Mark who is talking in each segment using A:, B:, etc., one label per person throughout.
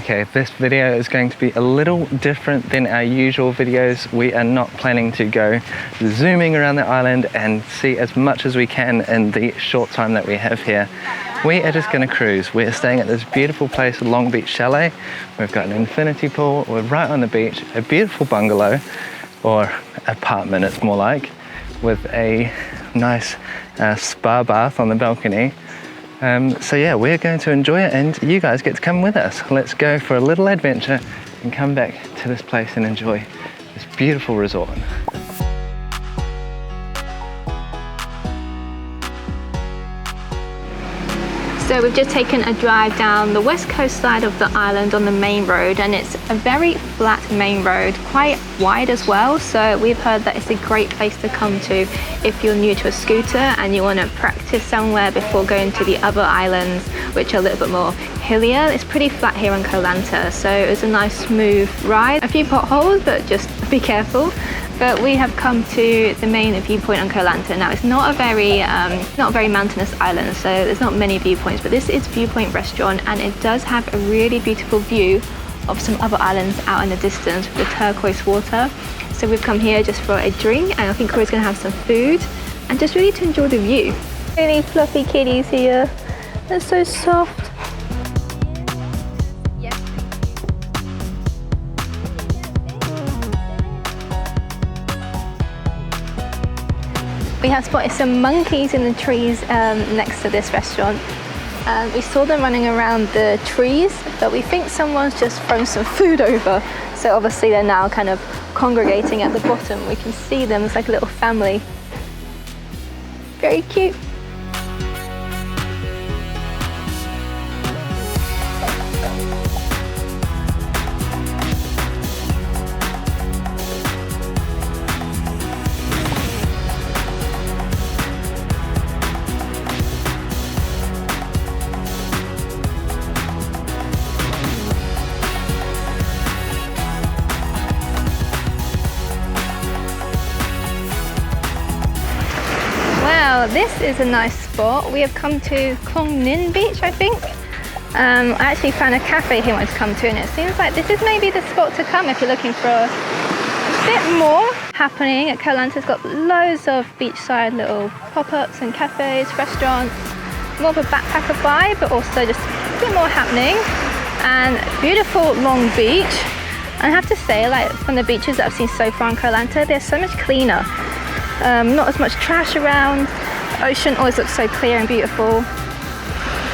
A: Okay, this video is going to be a little different than our usual videos. We are not planning to go zooming around the island and see as much as we can in the short time that we have here. We are just going to cruise. We're staying at this beautiful place, Long Beach Chalet. We've got an infinity pool, we're right on the beach, a beautiful bungalow, or apartment it's more like, with a nice spa bath on the balcony. So yeah, we're going to enjoy it and you guys get to come with us. Let's go for a little adventure and come back to this place and enjoy this beautiful resort.
B: So we've just taken a drive down the west coast side of the island on the main road, and it's a very flat main road, quite wide as well. So we've heard that it's a great place to come to if you're new to a scooter and you want to practice somewhere before going to the other islands, which are a little bit more hillier. It's pretty flat here on Koh Lanta, so it was a nice smooth ride. A few potholes, but just be careful. But we have come to the main viewpoint on Koh Lanta. Now it's not a very mountainous island, so there's not many viewpoints, but this is Viewpoint Restaurant, and it does have a really beautiful view of some other islands out in the distance with the turquoise water. So we've come here just for a drink, and I think Cory's gonna have some food and just really to enjoy the view. Really fluffy kitties here. They're so soft. We have spotted some monkeys in the trees next to this restaurant. We saw them running around the trees, but we think someone's just thrown some food over. So obviously they're now kind of congregating at the bottom. We can see them, it's like a little family. Very cute. Wow, this is a nice spot. We have come to Klong Nin beach, I think. I actually found a cafe here I wanted to come to, and it seems like this is maybe the spot to come if you're looking for a bit more happening at Koh Lanta. It's got loads of beachside little pop-ups and cafes, restaurants, more of a backpacker vibe, but also just a bit more happening. And beautiful long beach. And I have to say, like, from the beaches that I've seen so far in Koh Lanta, they're so much cleaner. Not as much trash around. The ocean always looks so clear and beautiful.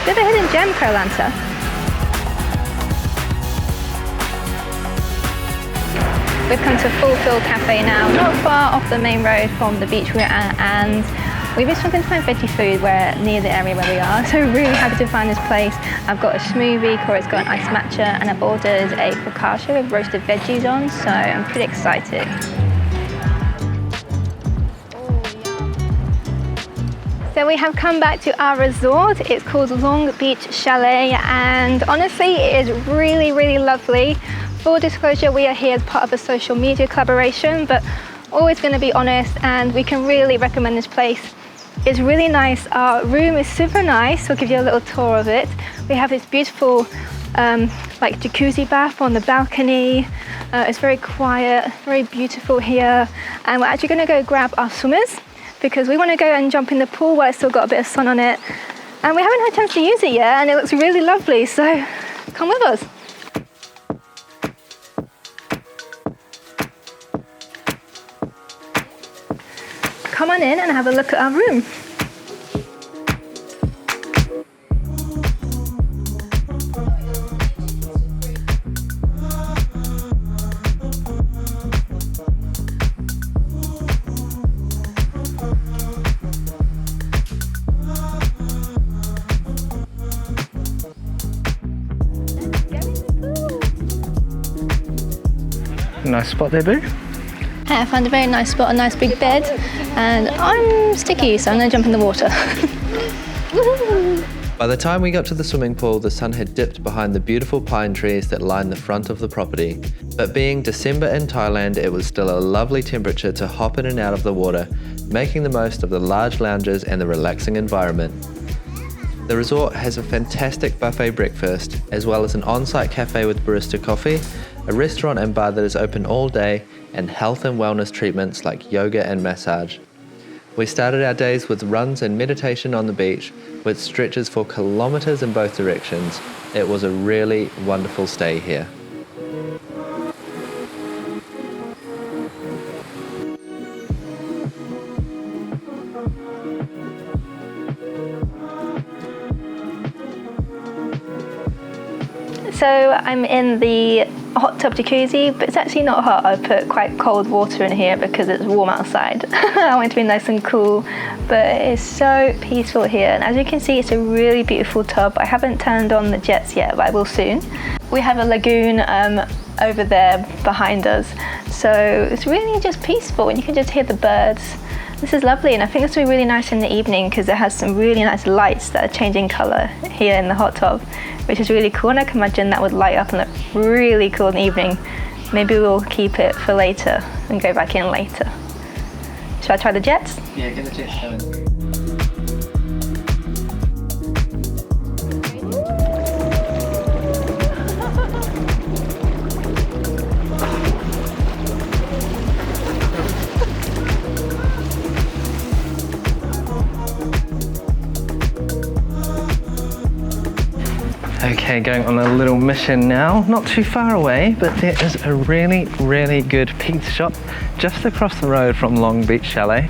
B: Bit of a hidden gem, Koh Lanta. We've come to Fulfill Cafe now, not far off the main road from the beach we're at, and we've been struggling to find veggie food near the area where we are, so really happy to find this place. I've got a smoothie, Cory's got an iced matcha, and I've ordered a focaccia with roasted veggies on, so I'm pretty excited. So we have come back to our resort. It's called Long Beach Chalet, and honestly it is really, really lovely. Full disclosure, we are here as part of a social media collaboration, but always going to be honest, and we can really recommend this place. It's really nice. Our room is super nice. We'll give you a little tour of it. We have this beautiful like jacuzzi bath on the balcony. It's very quiet, very beautiful here, and we're actually going to go grab our swimmers, because we want to go and jump in the pool while it's still got a bit of sun on it. And we haven't had a chance to use it yet, and it looks really lovely, so come with us. Come on in and have a look at our room.
A: Nice spot there, Boo.
B: I found a very nice spot, a nice big bed, and I'm sticky, so I'm going to jump in the water.
C: By the time we got to the swimming pool, the sun had dipped behind the beautiful pine trees that line the front of the property. But being December in Thailand, it was still a lovely temperature to hop in and out of the water, making the most of the large lounges and the relaxing environment. The resort has a fantastic buffet breakfast, as well as an on-site cafe with barista coffee, a restaurant and bar that is open all day, and health and wellness treatments like yoga and massage. We started our days with runs and meditation on the beach, with stretches for kilometers in both directions. It was a really wonderful stay here.
B: So I'm in the hot tub jacuzzi, but it's actually not hot. I put quite cold water in here because it's warm outside. I want it to be nice and cool, but it's so peaceful here. And as you can see, it's a really beautiful tub. I haven't turned on the jets yet, but I will soon. We have a lagoon over there behind us. So it's really just peaceful and you can just hear the birds. This is lovely, and I think this will be really nice in the evening because it has some really nice lights that are changing colour here in the hot tub, which is really cool, and I can imagine that would light up and look really cool in the evening. Maybe we'll keep it for later and go back in later. Should I try the jets?
A: Yeah, get the jets going. Okay, going on a little mission now, not too far away, but there is a really good pizza shop just across the road from Long Beach Chalet.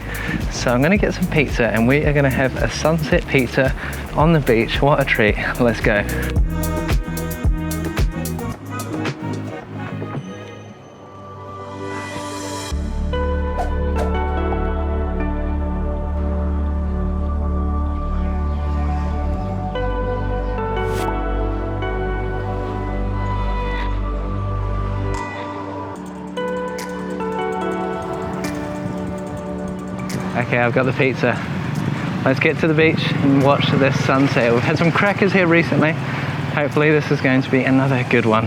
A: So I'm gonna get some pizza and we are gonna have a sunset pizza on the beach. What a treat, let's go. Okay, I've got the pizza. Let's get to the beach and watch this sunset. We've had some crackers here recently. Hopefully this is going to be another good one.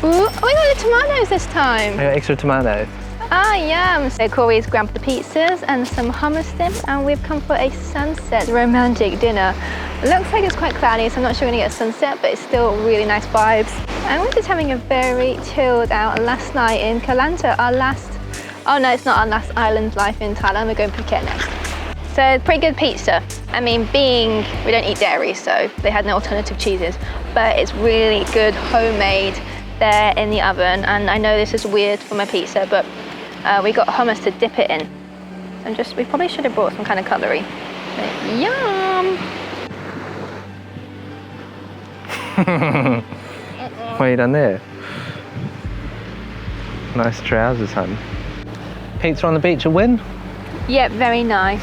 B: Ooh, oh, we got the tomatoes this time.
A: I got extra tomatoes.
B: Ah, yum. So Corey's grabbed the pizzas and some hummus dip, and we've come for a sunset romantic dinner. It looks like it's quite cloudy, so I'm not sure we're gonna get a sunset, but it's still really nice vibes. And we're just having a very chilled out last night in Koh Lanta, oh no, it's not our last island life in Thailand, we're going to Phuket next. So pretty good pizza. I mean, we don't eat dairy, so they had no alternative cheeses, but it's really good homemade there in the oven. And I know this is weird for my pizza, but we got hummus to dip it in. And we probably should have brought some kind of cutlery. But yum!
A: What have you done there? Nice trousers, hun. Pizza on the beach, a win?
B: Yeah, very nice.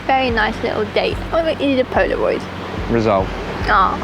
B: Very nice little date. Oh, look, you need a Polaroid.
A: Result.
B: Oh.